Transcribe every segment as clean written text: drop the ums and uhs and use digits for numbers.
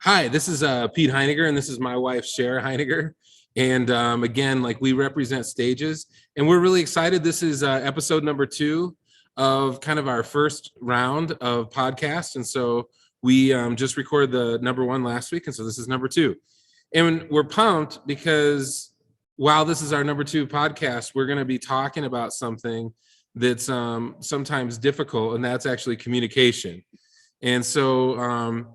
Hi, this is Pete Heiniger, and this is my wife, Shara Heiniger. And again, like we represent stages, and we're really excited. This is episode number 2 of kind of our first round of podcasts. And so we just recorded the number 1 last week, and so this is number 2. And we're pumped because while this is our number 2 podcast, we're going to be talking about something that's sometimes difficult, and that's actually communication. And so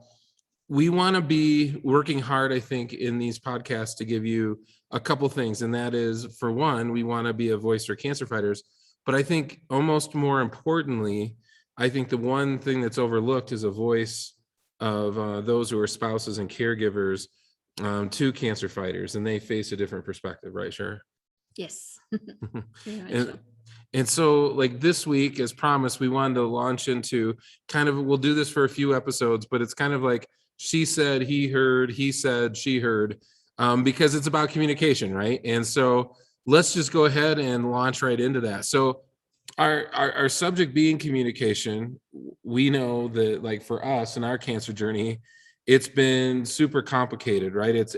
we want to be working hard, I think, in these podcasts to give you a couple things. And that is, for one, we want to be a voice for cancer fighters. But I think almost more importantly, I think the one thing that's overlooked is a voice of those who are spouses and caregivers to cancer fighters. And they face a different perspective, right, Sure? Yes. And so like this week, as promised, we wanted to launch into kind of, we'll do this for a few episodes, but it's kind of like she said, he heard, he said, she heard, because it's about communication, right? And so let's just go ahead and launch right into that. So our subject being communication, we know that like for us in our cancer journey, it's been super complicated, right?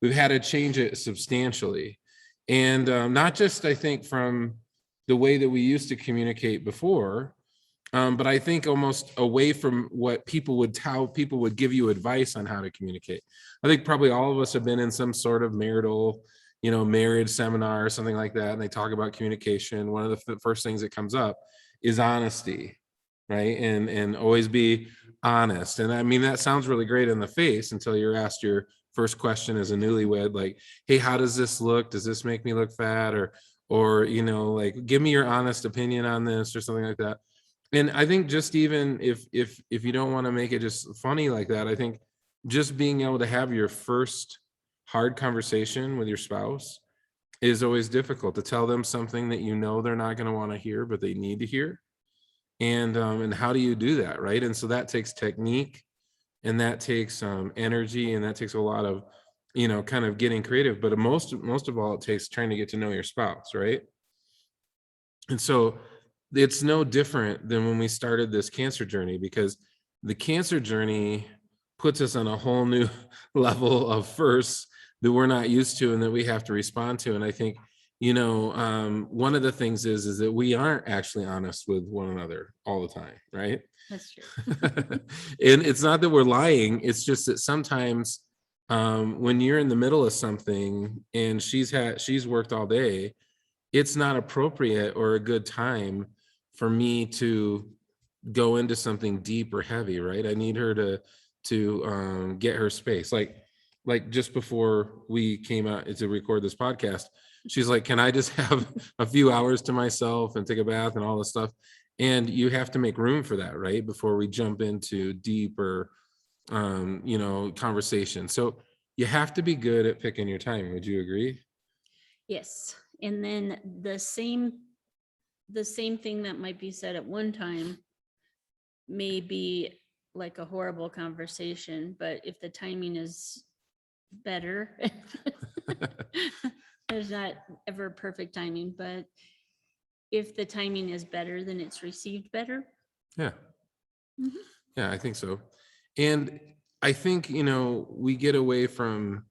We've had to change it substantially. And not just, I think, from the way that we used to communicate before, but I think almost away from what people would give you advice on how to communicate. I think probably all of us have been in some sort of marriage seminar or something like that, and they talk about communication. One of the first things that comes up is honesty, right? And always be honest. And I mean, that sounds really great in the face until you're asked your first question as a newlywed, like, hey, how does this look? Does this make me look fat? Or like, give me your honest opinion on this or something like that. And I think just even if you don't want to make it just funny like that, I think just being able to have your first hard conversation with your spouse is always difficult, to tell them something that they're not going to want to hear, but they need to hear. And how do you do that, right? And so that takes technique, and that takes energy, and that takes a lot of kind of getting creative. But most of all, it takes trying to get to know your spouse, right? And so it's no different than when we started this cancer journey, because the cancer journey puts us on a whole new level of firsts that we're not used to and that we have to respond to. And I think one of the things is that we aren't actually honest with one another all the time, right? That's true. And it's not that we're lying, it's just that sometimes when you're in the middle of something and she's worked all day, it's not appropriate or a good time for me to go into something deep or heavy, right? I need her to get her space. Like just before we came out to record this podcast, she's like, can I just have a few hours to myself and take a bath and all this stuff? And you have to make room for that, right? Before we jump into deeper, conversation. So you have to be good at picking your time. Would you agree? Yes. And then the same thing that might be said at one time may be like a horrible conversation, but if the timing is better, there's not ever perfect timing, but if the timing is better, then it's received better. Yeah. Mhm. Yeah, I think so. And I think, we get away from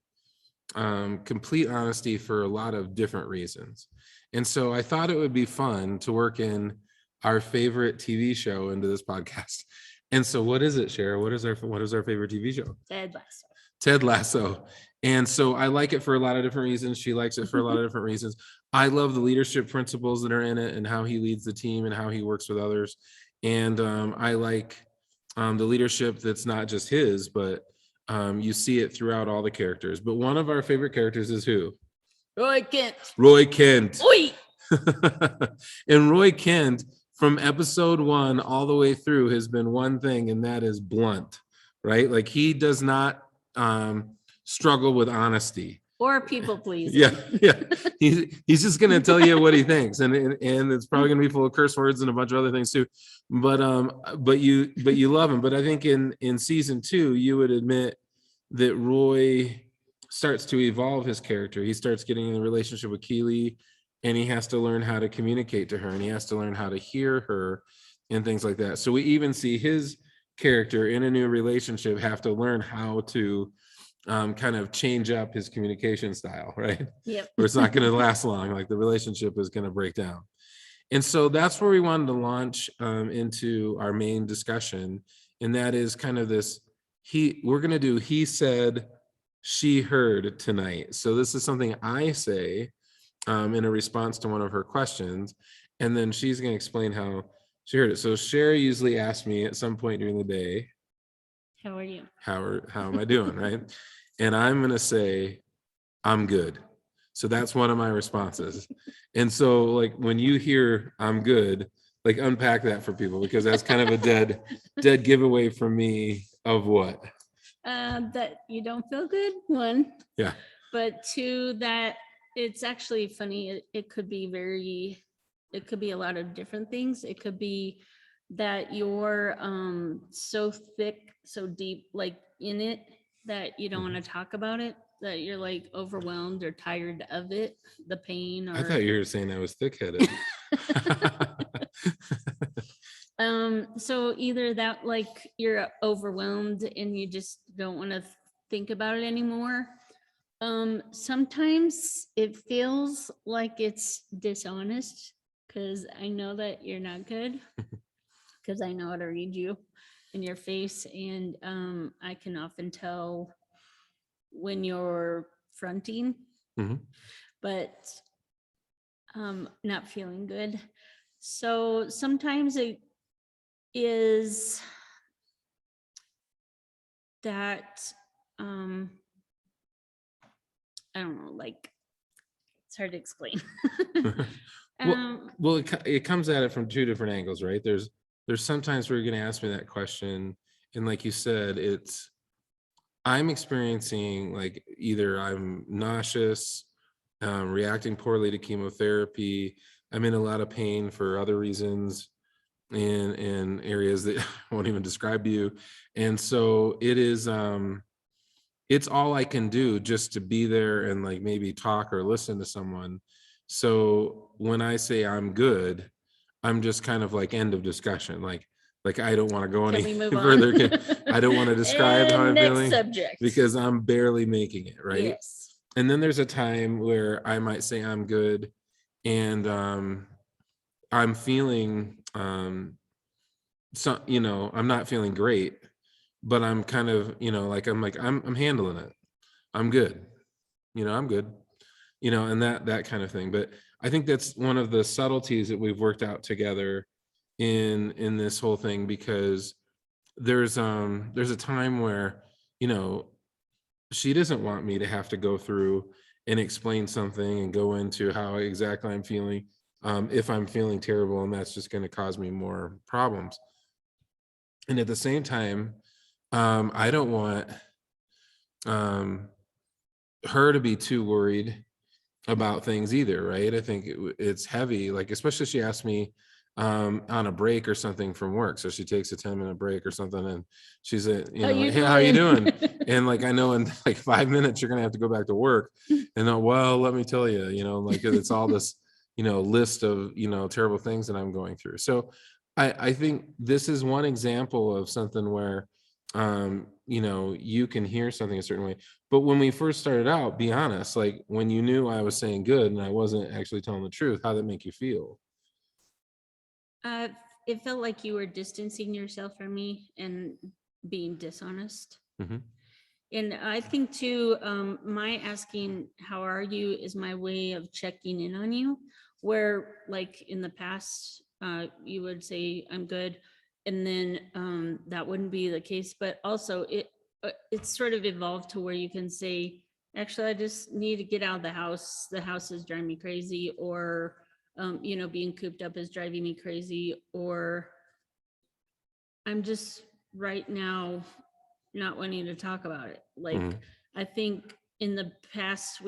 complete honesty for a lot of different reasons. And so I thought it would be fun to work in our favorite TV show into this podcast. And so what is it, Shara? What is our favorite TV show? Ted Lasso. Ted Lasso. And so I like it for a lot of different reasons. She likes it for a lot of different reasons. I love the leadership principles that are in it and how he leads the team and how he works with others. And I like the leadership that's not just his, but you see it throughout all the characters. But one of our favorite characters is who? Roy Kent. Roy Kent. Oi! And Roy Kent, from episode 1 all the way through, has been one thing, and that is blunt, right? Like, he does not struggle with honesty Or people pleasing. yeah he's just gonna tell you what he thinks, and it's probably gonna be full of curse words and a bunch of other things too, but you love him. But I think in season 2 you would admit that Roy starts to evolve his character. He starts getting in the relationship with Keely, and he has to learn how to communicate to her, and he has to learn how to hear her and things like that. So we even see his character in a new relationship have to learn how to kind of change up his communication style, right? Yep. Or it's not going to last long. Like the relationship is going to break down. And so that's where we wanted to launch into our main discussion. And that is kind of this, we're going to do he said, she heard tonight. So this is something I say in a response to one of her questions. And then she's going to explain how she heard it. So Shara usually asks me at some point during the day, How are you? how am I doing, right? And I'm going to say, I'm good. So that's one of my responses. And so like when you hear I'm good, like unpack that for people, because that's kind of a dead giveaway for me of what? That you don't feel good, one. Yeah. But two, that it's actually funny. It could be a lot of different things. It could be that you're so thick, so deep, like in it, that you don't want to talk about it, that you're like overwhelmed or tired of it, the pain. Or I thought you were saying I was thick-headed. So either that, like you're overwhelmed and you just don't want to think about it anymore. Sometimes it feels like it's dishonest because I know that you're not good, because I know how to read you in your face, and I can often tell when you're fronting, Mhm. but not feeling good. So sometimes it is that I don't know, like it's hard to explain. Well, it comes at it from two different angles, right? There's sometimes where you're going to ask me that question, and like you said, I'm experiencing like either I'm nauseous, reacting poorly to chemotherapy, I'm in a lot of pain for other reasons in areas that I won't even describe to you. And so it is it's all I can do just to be there and like maybe talk or listen to someone. So when I say I'm good, I'm just kind of like end of discussion. Like I don't want to go Can any we move further. on? I don't want to describe how And I'm next feeling subject. because I'm barely making it, right? Yes. And then there's a time where I might say I'm good and I'm feeling so I'm not feeling great, but I'm kind of, I'm handling it. I'm good. I'm good. And that kind of thing. But I think that's one of the subtleties that we've worked out together in this whole thing, because there's a time where, she doesn't want me to have to go through and explain something and go into how exactly I'm feeling, if I'm feeling terrible, and that's just going to cause me more problems. And at the same time, I don't want um, her to be too worried about things either, right? I think it's heavy, like especially she asked me on a break or something from work. So she takes a 10-minute break or something, and she's How you like, hey, how you doing? doing? And like I know in like 5 minutes you're gonna have to go back to work. And well, let me tell you, like it's all this list of terrible things that I'm going through. So I think this is one example of something where you can hear something a certain way. But when we first started out, be honest, like when you knew I was saying good and I wasn't actually telling the truth, how did that make you feel? It felt like you were distancing yourself from me and being dishonest. Mhm. And I think too, my asking how are you is my way of checking in on you, where like in the past, you would say I'm good, and then that wouldn't be the case. But also it's sort of evolved to where you can say, actually, I just need to get out of the house. The house is driving me crazy, or being cooped up is driving me crazy, or I'm just right now not wanting to talk about it. Like, Mhm. I think in the past,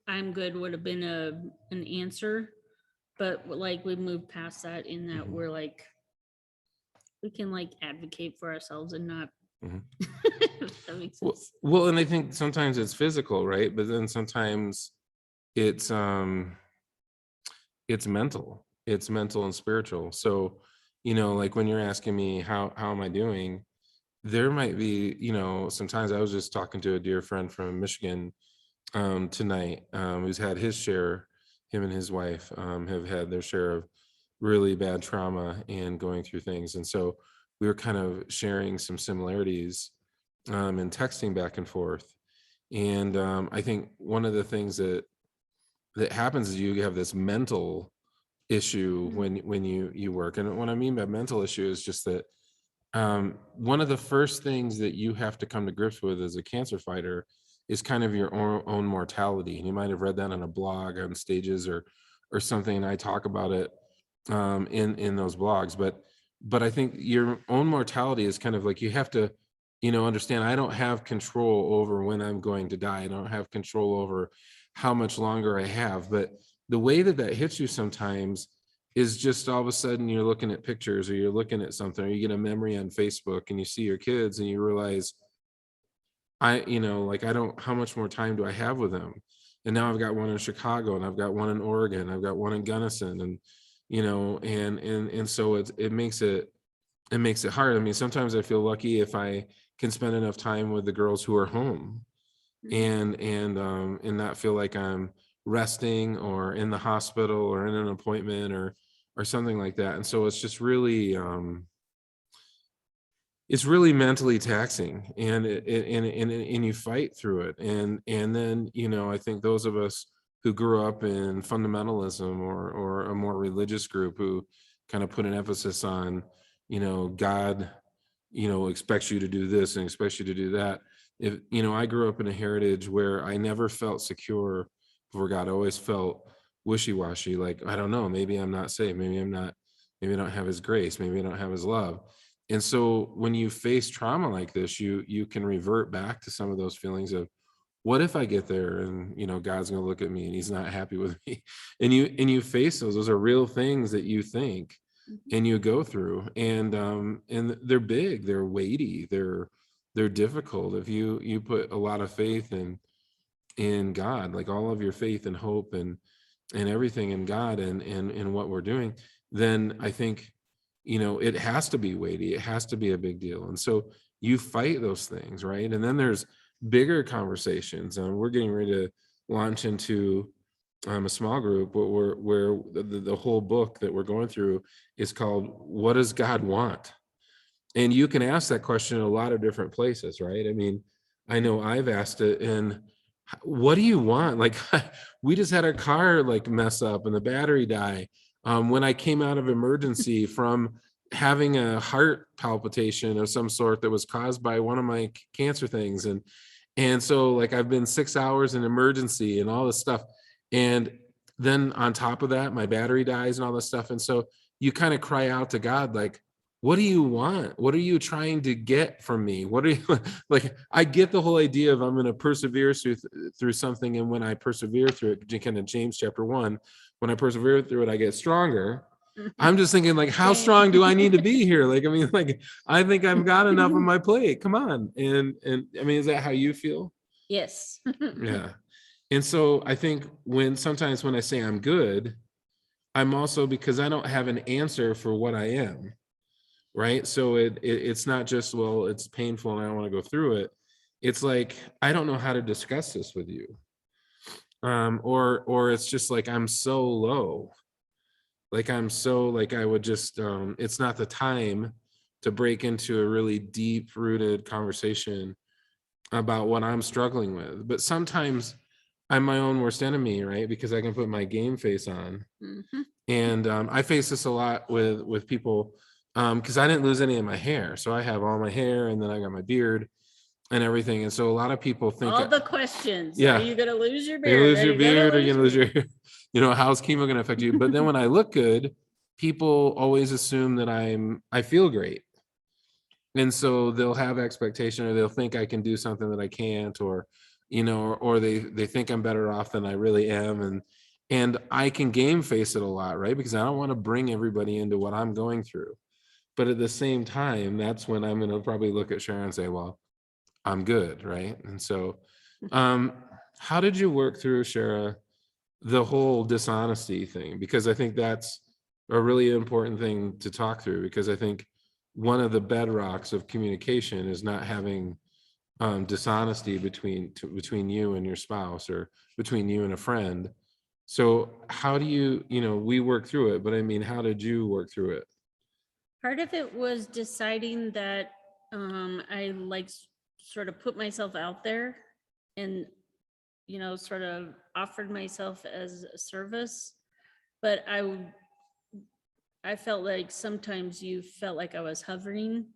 I'm good would have been an answer, but like we moved past that in that Mhm. we're like, we can like advocate for ourselves and not, Mhm. if that makes Well, sense. well, and I think sometimes it's physical, right? But then sometimes it's it's mental and spiritual. So like when you're asking me how am I doing, there might be, sometimes I was just talking to a dear friend from Michigan tonight, who's had his share, him and his wife have had their share of really bad trauma and going through things. And so we were kind of sharing some similarities and texting back and forth. And I think one of the things that happens is you have this mental issue when you work. And what I mean by mental issue is just that one of the first things that you have to come to grips with as a cancer fighter is kind of your own mortality. And you might have read that on a blog on Stages or something. And I talk about it in those blogs. But I think your own mortality is kind of like you have to, understand I don't have control over when I'm going to die. I don't have control over how much longer I have. But the way that hits you sometimes is just all of a sudden you're looking at pictures or you're looking at something or you get a memory on Facebook and you see your kids and you realize like I don't, how much more time do I have with them? And now I've got one in Chicago and I've got one in Oregon, I've got one in Gunnison, and and so it makes it hard. I mean, sometimes I feel lucky if I can spend enough time with the girls who are home and not feel like I'm resting or in the hospital or in an appointment or something like that. And so it's just really it's really mentally taxing, and and you fight through it. And then I think those of us who grew up in fundamentalism or a more religious group who kind of put an emphasis on God expects you to do this and expects you to do that. If I grew up in a heritage where I never felt secure before God. I always felt wishy-washy, like I don't know, maybe I'm not saved, maybe I'm not, maybe I don't have his grace, maybe I don't have his love. And so when you face trauma like this, you can revert back to some of those feelings of, what if I get there and God's gonna look at me and he's not happy with me? And you face those are real things that you think and you go through. And they're big, they're weighty, they're difficult. If you put a lot of faith in God, like all of your faith and hope and everything in God and what we're doing, then I think it has to be weighty, it has to be a big deal. And so you fight those things, right? And then there's bigger conversations. We're getting ready to launch into a small group where the whole book that we're going through is called "What Does God Want?" And you can ask that question in a lot of different places, right? I mean, I know I've asked it, and what do you want? Like, we just had our car like mess up and the battery die. When I came out of emergency from having a heart palpitation of some sort that was caused by one of my cancer things. And so like I've been 6 hours in emergency and all this stuff. And then on top of that, my battery dies and all this stuff. And so you kind of cry out to God, like, what do you want? What are you trying to get from me? What are you like? I get the whole idea of I'm going to persevere through something. And when I persevere through it, kind of James chapter 1, when I persevere through it, I get stronger. I'm just thinking, like, how strong do I need to be here? Like, I mean, like, I think I've got enough on my plate. Come on. And I mean, is that how you feel? Yes. Yeah. And so I think sometimes when I say I'm good, I'm also, because I don't have an answer for what I am. Right. So it's not just, well, it's painful and I don't want to go through it. It's like, I don't know how to discuss this with you. Or it's just like, I'm so low. Like, I'm so like, I would just, it's not the time to break into a really deep rooted conversation about what I'm struggling with. But sometimes I'm my own worst enemy, right? Because I can put my game face on. And I face this a lot with people because I didn't lose any of my hair. So I have all my hair and then I got my beard and everything. And so a lot of people think all the questions. Yeah. Are you going to lose your Are you beard? lose your beard or you gonna lose your how's chemo going to affect you? But then when I look good, people always assume that I feel great. And so they'll have expectation, or they'll think I can do something that I can't, or or they think I'm better off than I really am. And I can game face it a lot, right? Because I don't want to bring everybody into what I'm going through. But at the same time, that's when I'm going to probably look at Shara and say, well, I'm good, right? And so how did you work through, Shara, the whole dishonesty thing? Because I think that's a really important thing to talk through, because I think one of the bedrocks of communication is not having dishonesty between you and your spouse, or between you and a friend. So how do you, we work through it, but I mean, how did you work through it? Part of it was deciding that I like sort of put myself out there and, sort of offered myself as a service. But I felt like sometimes you felt like I was hovering.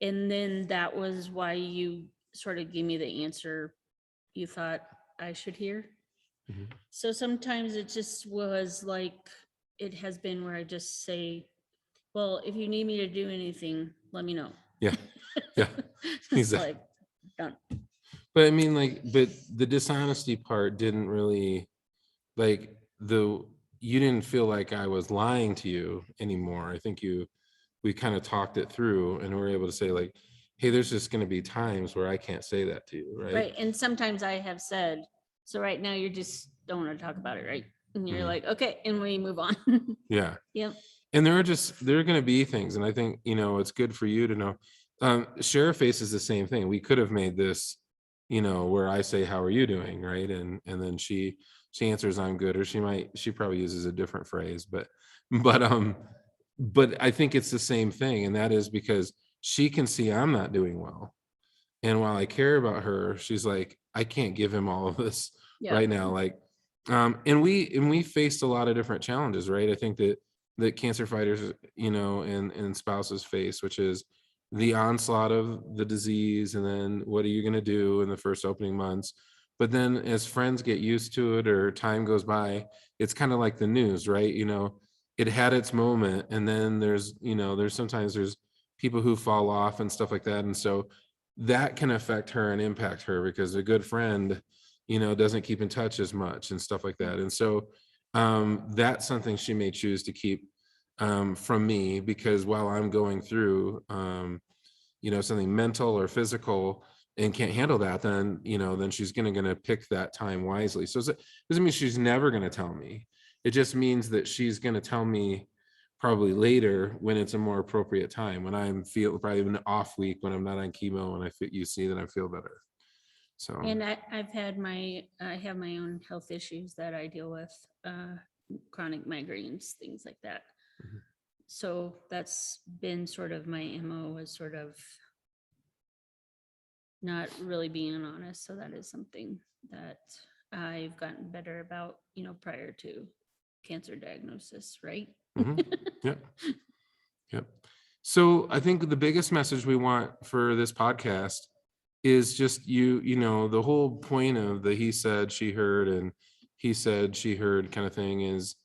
And then that was why you sort of gave me the answer you thought I should hear. Mhm. So sometimes it just was like, it has been where I just say, well, if you need me to do anything, let me know. Yeah, yeah, It's exactly. like, done. But I mean, like, but the dishonesty part didn't really, like, you didn't feel like I was lying to you anymore. I think we kind of talked it through, and we were able to say, like, hey, there's just going to be times where I can't say that to you, right? Right. And sometimes I have said, so right now you just don't want to talk about it, right? And you're Mhm. like, okay, and we move on. Yeah. Yep. And there are going to be things, and I think, it's good for you to know. Sheriff faces the same thing. We could have made this, where I say, how are you doing, right? And then she answers, I'm good, or she probably uses a different phrase, but but I think it's the same thing, and that is because she can see I'm not doing well. And while I care about her, she's like, I can't give him all of this Yeah. right now. Like, and we faced a lot of different challenges, right? I think that cancer fighters, and spouses face, which is the onslaught of the disease, and then what are you going to do in the first opening months? But then as friends get used to it, or time goes by, it's kind of like the news, right? It had its moment, and then there's people who fall off and stuff like that. And so that can affect her and impact her, because a good friend, doesn't keep in touch as much and stuff like that. And so that's something she may choose to keep from me, because while I'm going through something mental or physical and can't handle that, then she's gonna pick that time wisely. So it doesn't mean she's never gonna tell me. It just means that she's gonna tell me probably later, when it's a more appropriate time, when I'm feel probably an off week, when I'm not on chemo, and you see that I feel better. So And I have my own health issues that I deal with, chronic migraines, things like that. Mhm. So that's been sort of my MO, is sort of not really being honest. So that is something that I've gotten better about, prior to cancer diagnosis, right? Mhm. Yep. Yep. So I think the biggest message we want for this podcast is just the whole point of the he said, she heard, and he said, she heard kind of thing is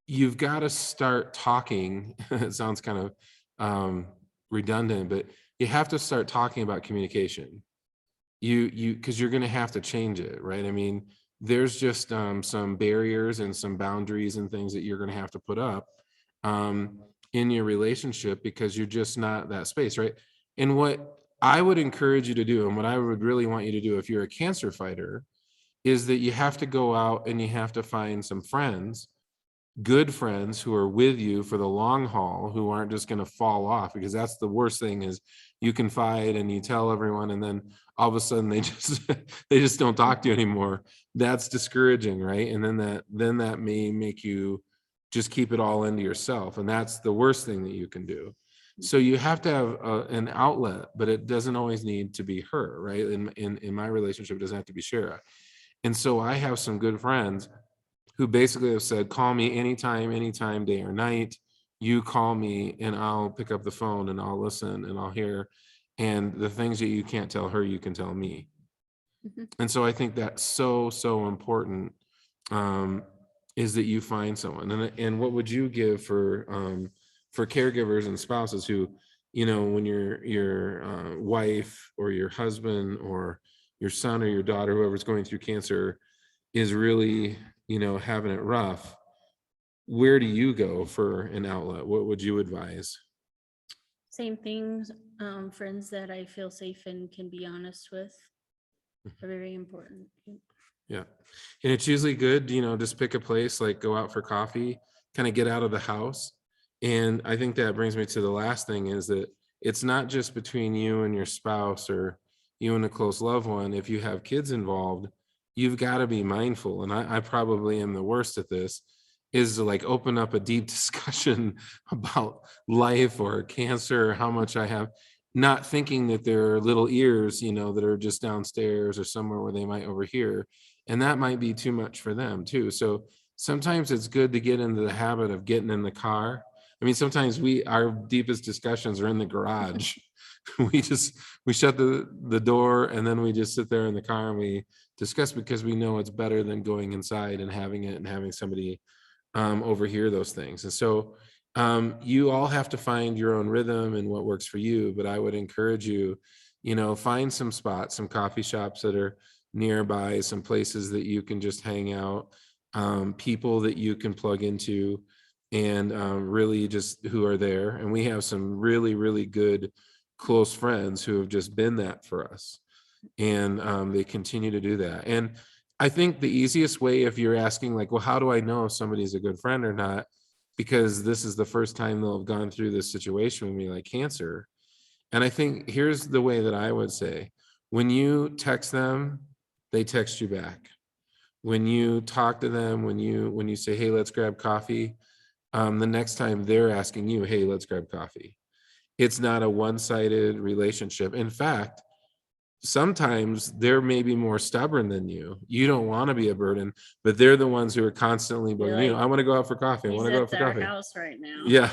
you've got to start talking. It sounds kind of redundant, but you have to start talking about communication. Because you're going to have to change it, right? I mean, there's just some barriers and some boundaries and things that you're going to have to put up um, in your relationship, because you're just not that space, right? And what I would encourage you to do, and what I would really want you to do if you're a cancer fighter, is that you have to go out and you have to find some friends, good friends, who are with you for the long haul, who aren't just going to fall off, because that's the worst thing. Is you confide and you tell everyone, and then all of a sudden they just they just don't talk to you anymore. That's discouraging, right? And then that may make you just keep it all into yourself, and that's the worst thing that you can do. So you have to have an outlet, but it doesn't always need to be her, right? In my relationship, it doesn't have to be Shara. And so I have some good friends who basically have said, call me anytime, day or night. You call me and I'll pick up the phone and I'll listen and I'll hear. And the things that you can't tell her, you can tell me. Mhm. And so I think that's so, so important, um, is that you find someone. And what would you give for caregivers and spouses who, when your wife or your husband or your son or your daughter, whoever's going through cancer, is really, having it rough, where do you go for an outlet? What would you advise? Same things, friends that I feel safe and can be honest with are very important. Yeah. And it's usually good, just pick a place, like go out for coffee, kind of get out of the house. And I think that brings me to the last thing is that it's not just between you and your spouse or you and a close loved one. If you have kids involved, you've got to be mindful. And I probably am the worst at this, is to like open up a deep discussion about life or cancer or how much I have, not thinking that there are little ears, that are just downstairs or somewhere where they might overhear, and that might be too much for them too. So sometimes it's good to get into the habit of getting in the car. I mean, sometimes our deepest discussions are in the garage. We shut the door and then we just sit there in the car and we discuss, because we know it's better than going inside and having it and having somebody overhear those things. And so you all have to find your own rhythm and what works for you. But I would encourage you, find some spots, some coffee shops that are nearby, some places that you can just hang out, people that you can plug into, and really just who are there. And we have some really, really good close friends who have just been that for us. And they continue to do that. And I think the easiest way, if you're asking like, well, how do I know if somebody's a good friend or not? Because this is the first time they'll have gone through this situation with me, like cancer. And I think here's the way that I would say, when you text them, they text you back. When you talk to them, when you say, hey, let's grab coffee, the next time they're asking you, hey, let's grab coffee. It's not a one-sided relationship. In fact, sometimes they're maybe more stubborn than you. You don't want to be a burden, but they're the ones who are constantly They're bugging you. like, I want to go out for coffee. I he's want to go out at for our coffee. house right now. Yeah.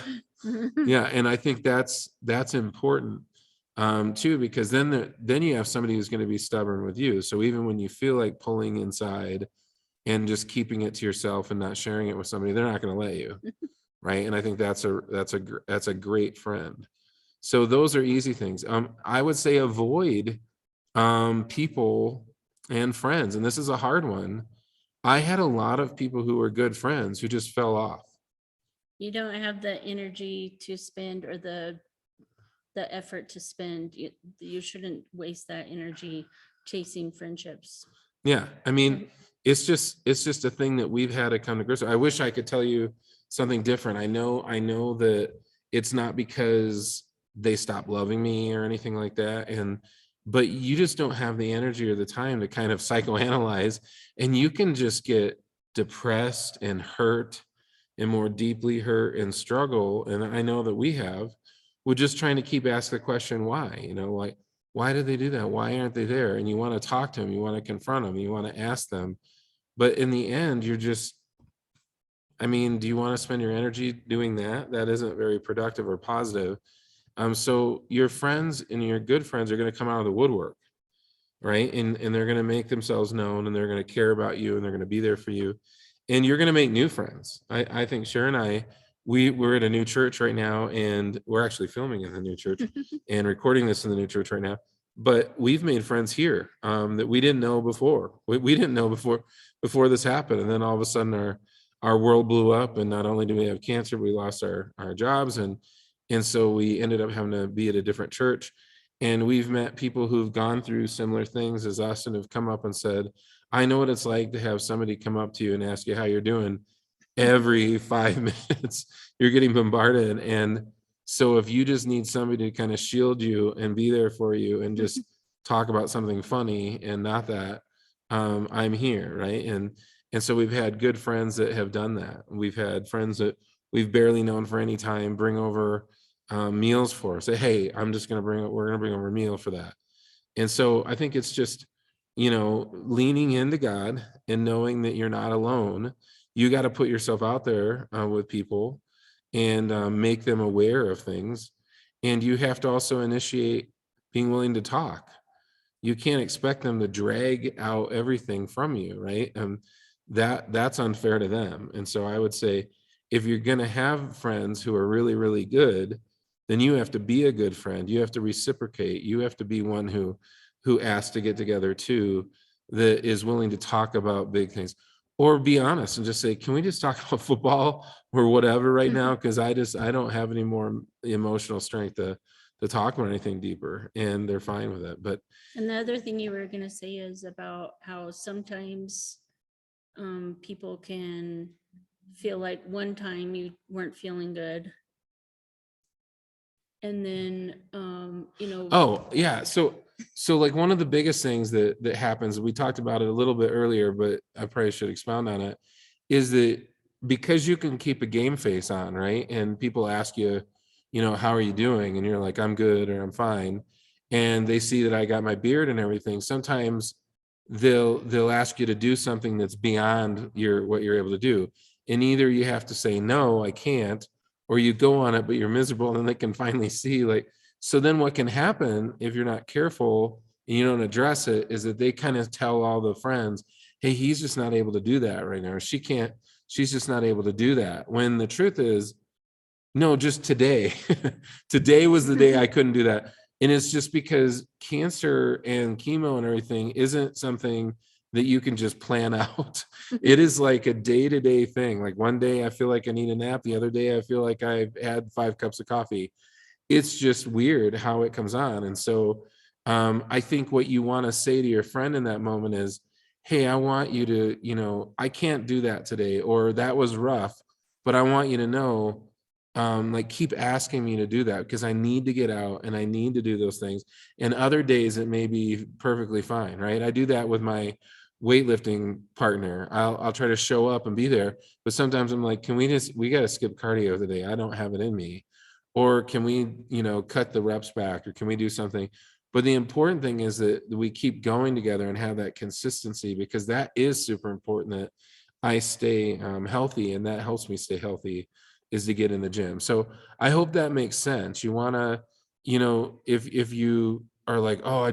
Yeah. And I think that's important too, because then you have somebody who's going to be stubborn with you. So even when you feel like pulling inside and just keeping it to yourself and not sharing it with somebody, they're not going to let you. Right. And I think that's a great friend. So those are easy things. I would say avoid people and friends. And this is a hard one. I had a lot of people who were good friends who just fell off. You don't have the energy to spend, or the effort to spend. You shouldn't waste that energy chasing friendships. Yeah. I mean, it's just a thing that we've had to come to grips with. I wish I could tell you something different. I know that it's not because they stopped loving me or anything like that. But you just don't have the energy or the time to kind of psychoanalyze, and you can just get depressed and hurt and more deeply hurt and struggle. And I know that we have, we're just trying to keep asking the question, why, like, why did they do that? Why aren't they there? And you want to talk to them, you want to confront them, you want to ask them. But in the end, you're just, I mean, do you want to spend your energy doing that? That isn't very productive or positive. So your friends and your good friends are going to come out of the woodwork, right? And they're going to make themselves known, and they're going to care about you, and they're going to be there for you. And you're going to make new friends. I think Shara and I, we're at a new church right now, and we're actually filming in the new church and recording this in the new church right now. But we've made friends here that we didn't know before. We didn't know before this happened. And then all of a sudden our world blew up, and not only do we have cancer, we lost our jobs. And so we ended up having to be at a different church. And we've met people who've gone through similar things as us and have come up and said, I know what it's like to have somebody come up to you and ask you how you're doing. Every 5 minutes, you're getting bombarded. And so if you just need somebody to kind of shield you and be there for you and just talk about something funny and not that, I'm here, right? And so we've had good friends that have done that. We've had friends that we've barely known for any time bring over meals for us. Say, hey, we're going to bring over a meal for that. And so I think it's just, leaning into God and knowing that you're not alone. You got to put yourself out there with people and make them aware of things. And you have to also initiate being willing to talk. You can't expect them to drag out everything from you, right? That's unfair to them. And so I would say, if you're going to have friends who are really, really good, then you have to be a good friend. You have to reciprocate. You have to be one who asks to get together too, that is willing to talk about big things. or be honest and just say, can we just talk about football or whatever right now? Because I don't have any more emotional strength to talk about anything deeper, and they're fine with it. But And the other thing you were gonna say is about how sometimes people can feel like one time you weren't feeling good. And then, oh yeah, so like one of the biggest things that happens, we talked about it a little bit earlier, but I probably should expound on it, is that because you can keep a game face on, right? And people ask you, how are you doing? And you're like, I'm good, or I'm fine. And they see that I got my beard and everything. Sometimes they'll ask you to do something that's beyond what you're able to do. And either you have to say, no, I can't, or you go on it, but you're miserable, and then they can finally see, like, so then what can happen if you're not careful and you don't address it is that they kind of tell all the friends, hey, he's just not able to do that right now. Or she's just not able to do that. When the truth is, no, just today. Today was the day I couldn't do that. And it's just because cancer and chemo and everything isn't something that you can just plan out. It is like a day-to-day thing. Like one day I feel like I need a nap. The other day I feel like I've had 5 cups of coffee. It's just weird how it comes on. And so I think what you want to say to your friend in that moment is, hey, I want you to, I can't do that today, or that was rough, but I want you to know, like, keep asking me to do that because I need to get out and I need to do those things. And other days it may be perfectly fine, right? I do that with my weightlifting partner. I'll try to show up and be there, but sometimes I'm like, we got to skip cardio today. I don't have it in me. Or can we, cut the reps back, or can we do something? But the important thing is that we keep going together and have that consistency, because that is super important, that I stay healthy, and that helps me stay healthy, is to get in the gym. So I hope that makes sense. You want to, if you are like, oh, I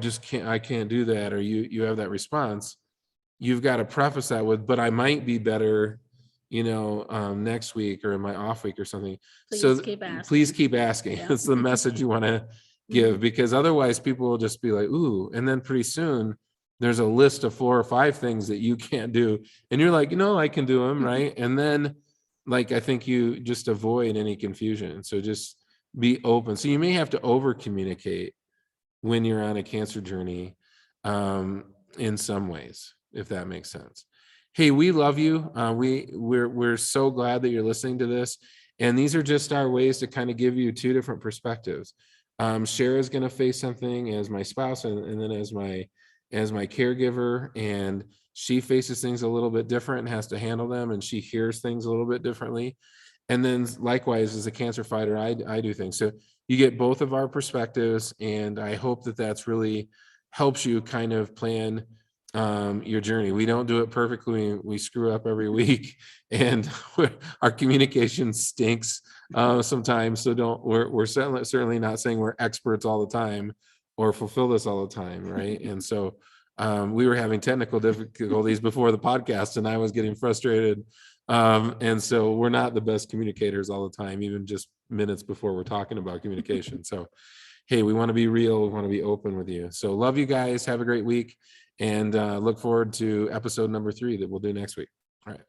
can't do that, or you have that response, you've got to preface that with, but I might be better, next week or in my off week or something. Please So keep asking. please keep asking. Yeah. That's the message you want to give, because otherwise people will just be like, ooh, and then pretty soon there's a list of 4 or 5 things that you can't do. And you're like, I can do them, right? And then, like, I think you just avoid any confusion. So just be open. So you may have to over communicate when you're on a cancer journey, in some ways, if that makes sense. Hey, we love you. We're so glad that you're listening to this. And these are just our ways to kind of give you 2 different perspectives. Shara's going to face something as my spouse, and then as my caregiver, and she faces things a little bit different and has to handle them, and she hears things a little bit differently. And then likewise, as a cancer fighter, I do things. So you get both of our perspectives, and I hope that that's really helps you kind of plan your journey. We don't do it perfectly. We screw up every week, and our communication stinks sometimes. So we're certainly not saying we're experts all the time or fulfill this all the time, right? And so we were having technical difficulties before the podcast, and I was getting frustrated. And so we're not the best communicators all the time, even just minutes before we're talking about communication. So, hey, we want to be real. We want to be open with you. So love you guys. Have a great week, and look forward to episode number 3 that we'll do next week. All right.